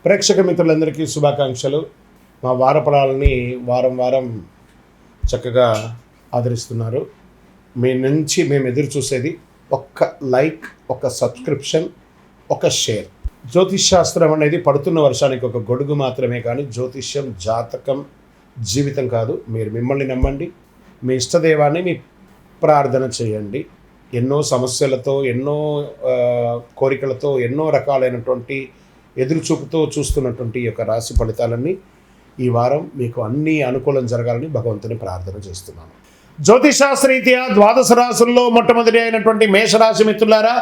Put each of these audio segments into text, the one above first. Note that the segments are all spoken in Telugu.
ప్రేక్షక మిత్రులందరికీ శుభాకాంక్షలు. మా వారఫలాలని వారం వారం చక్కగా ఆదరిస్తున్నారు. మీ నుంచి మేము ఎదురు చూసేది ఒక్క లైక్, ఒక సబ్స్క్రిప్షన్, ఒక షేర్. జ్యోతిష్ శాస్త్రం అనేది పడుతున్న వర్షానికి ఒక గొడుగు మాత్రమే, కానీ జ్యోతిష్యం జాతకం జీవితం కాదు. మీరు మిమ్మల్ని నమ్మండి, మీ ఇష్టదైవాన్ని మీ ప్రార్థన చేయండి. ఎన్నో సమస్యలతో, ఎన్నో కోరికలతో, ఎన్నో రకాలైనటువంటి ఎదురుచూపుతో చూస్తున్నటువంటి ఈ యొక్క రాశి ఫలితాలన్నీ ఈ వారం మీకు అన్నీ అనుకూలం జరగాలని భగవంతుని ప్రార్థన చేస్తున్నాను. జ్యోతిషాస్త్రరీత్యా ద్వాదశ రాశుల్లో మొట్టమొదటి అయినటువంటి మేషరాశి మిత్రులారా,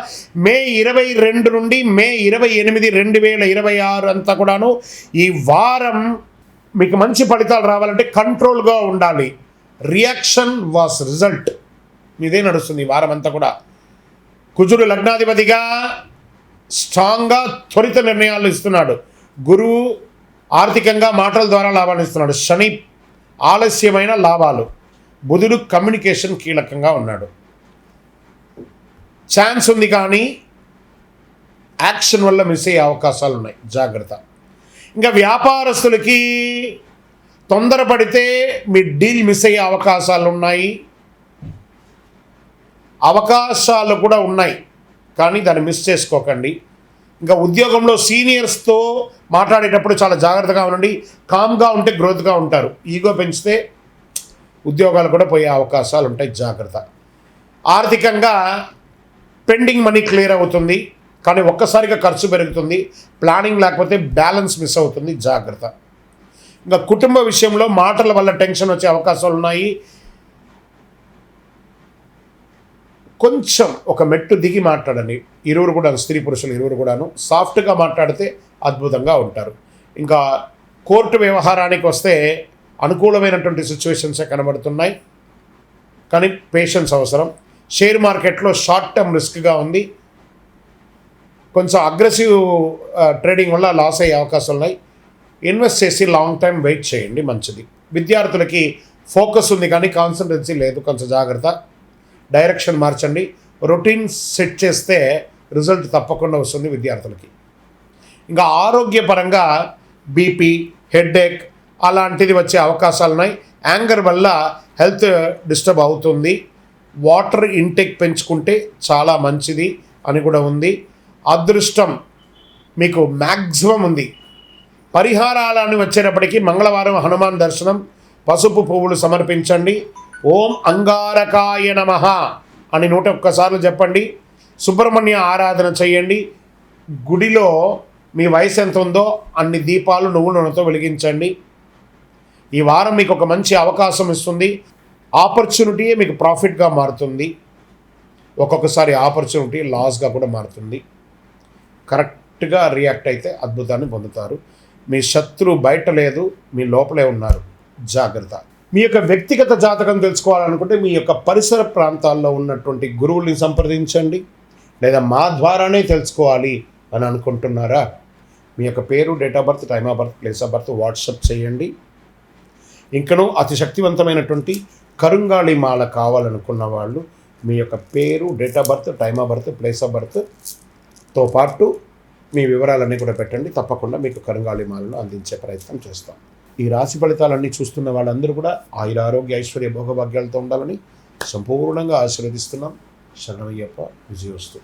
మే 22 నుండి మే 28, 2026 అంతా కూడాను ఈ వారం మీకు మంచి ఫలితాలు రావాలంటే కంట్రోల్గా ఉండాలి. రియాక్షన్ వాస్ రిజల్ట్ ఇదే నడుస్తుంది ఈ వారం అంతా కూడా. కుజుడు లగ్నాధిపతిగా స్ట్రాంగ్గా త్వరిత నిర్ణయాలు ఇస్తున్నాడు. గురువు ఆర్థికంగా మాటల ద్వారా లాభాలు ఇస్తున్నాడు. శని ఆలస్యమైన లాభాలు. బుధుడు కమ్యూనికేషన్ కీలకంగా ఉన్నాడు. ఛాన్స్ ఉంది కానీ యాక్షన్ వల్ల మిస్ అయ్యే అవకాశాలు ఉన్నాయి, జాగ్రత్త. ఇంకా వ్యాపారస్తులకి తొందరపడితే మీ డీల్ మిస్ అయ్యే అవకాశాలు ఉన్నాయి. అవకాశాలు కూడా ఉన్నాయి కానీ దాన్ని మిస్ చేసుకోకండి. ఇంకా ఉద్యోగంలో సీనియర్స్తో మాట్లాడేటప్పుడు చాలా జాగ్రత్తగా ఉండండి. కామ్గా ఉంటే గ్రోత్గా ఉంటారు. ఈగో పెంచితే ఉద్యోగాలు కూడా పోయే అవకాశాలు ఉంటాయి, జాగ్రత్త. ఆర్థికంగా పెండింగ్ మనీ క్లియర్ అవుతుంది కానీ ఒక్కసారిగా ఖర్చు పెరుగుతుంది. ప్లానింగ్ లేకపోతే బ్యాలెన్స్ మిస్ అవుతుంది, జాగ్రత్త. ఇంకా కుటుంబ విషయంలో మాటల వల్ల టెన్షన్ వచ్చే అవకాశాలు ఉన్నాయి. కొంచెం ఒక మెట్టు దిగి మాట్లాడండి. ఇరువురు కూడా, స్త్రీ పురుషులు ఇరువురు కూడాను సాఫ్ట్గా మాట్లాడితే అద్భుతంగా ఉంటారు. ఇంకా కోర్టు వ్యవహారానికి వస్తే అనుకూలమైనటువంటి సిచ్యువేషన్సే కనబడుతున్నాయి కానీ పేషెన్స్ అవసరం. షేర్ మార్కెట్లో షార్ట్ టర్మ్ రిస్క్గా ఉంది. కొంచెం అగ్రెసివ్ ట్రేడింగ్ వల్ల లాస్ అయ్యే అవకాశాలు ఉన్నాయి. ఇన్వెస్ట్ చేసి లాంగ్ టైం వెయిట్ చేయండి, మంచిది. విద్యార్థులకి ఫోకస్ ఉంది కానీ కాన్సన్ట్రెన్సీ లేదు, కొంచెం జాగ్రత్త. డైరెక్షన్ మార్చండి. రొటీన్ సెట్ చేస్తే రిజల్ట్ తప్పకుండా వస్తుంది విద్యార్థులకి. ఇంకా ఆరోగ్యపరంగా బీపీ, హెడేక్ అలాంటిది వచ్చే అవకాశాలు ఉన్నాయి. యాంగర్ వల్ల హెల్త్ డిస్టర్బ్ అవుతుంది. వాటర్ ఇంటేక్ పెంచుకుంటే చాలా మంచిది అని కూడా ఉంది. అదృష్టం మీకు మ్యాక్సిమం ఉంది. పరిహారాలని వచ్చేటప్పటికీ మంగళవారం హనుమాన్ దర్శనం, పసుపు పువ్వులు సమర్పించండి. ఓం అంగారకాయ నమః అని 101 సార్లు చెప్పండి. సుబ్రహ్మణ్య ఆరాధన చేయండి. గుడిలో మీ వయసు ఎంత ఉందో అన్ని దీపాలు నువ్వుల నూనెతో వెలిగించండి. ఈ వారం మీకు ఒక మంచి అవకాశం ఇస్తుంది. ఆపర్చునిటీయే మీకు ప్రాఫిట్గా మారుతుంది. ఒక్కొక్కసారి ఆపర్చునిటీ లాస్గా కూడా మారుతుంది. కరెక్ట్గా రియాక్ట్ అయితే అద్భుతాన్ని పొందుతారు. మీ శత్రువు బయట లేదు, మీ లోపలే ఉన్నారు, జాగ్రత్త. మీ యొక్క వ్యక్తిగత జాతకం తెలుసుకోవాలనుకుంటే మీ యొక్క పరిసర ప్రాంతాల్లో ఉన్నటువంటి గురువుల్ని సంప్రదించండి. లేదా మా ద్వారానే తెలుసుకోవాలి అని అనుకుంటున్నారా? మీ యొక్క పేరు, date of birth, time of birth, place of birth WhatsApp చేయండి. ఇంకనూ అతి శక్తివంతమైనటువంటి కరుంగాళి మాల కావాలనుకున్న వాళ్ళు మీ యొక్క పేరు, date of birth, time of birth, place of బర్త్తో పాటు మీ వివరాలన్నీ కూడా పెట్టండి. తప్పకుండా మీకు కరుంగాళి మాలను అందించే ప్రయత్నం చేస్తాం. ఈ రాశి ఫలితాలన్నీ చూస్తున్న వాళ్ళందరూ కూడా ఆయురారోగ్య ఐశ్వర్య భోగభాగ్యాలతో ఉండాలని సంపూర్ణంగా ఆశీర్వదిస్తున్నాం. శరణమయ్యప్ప. విజయోస్తు.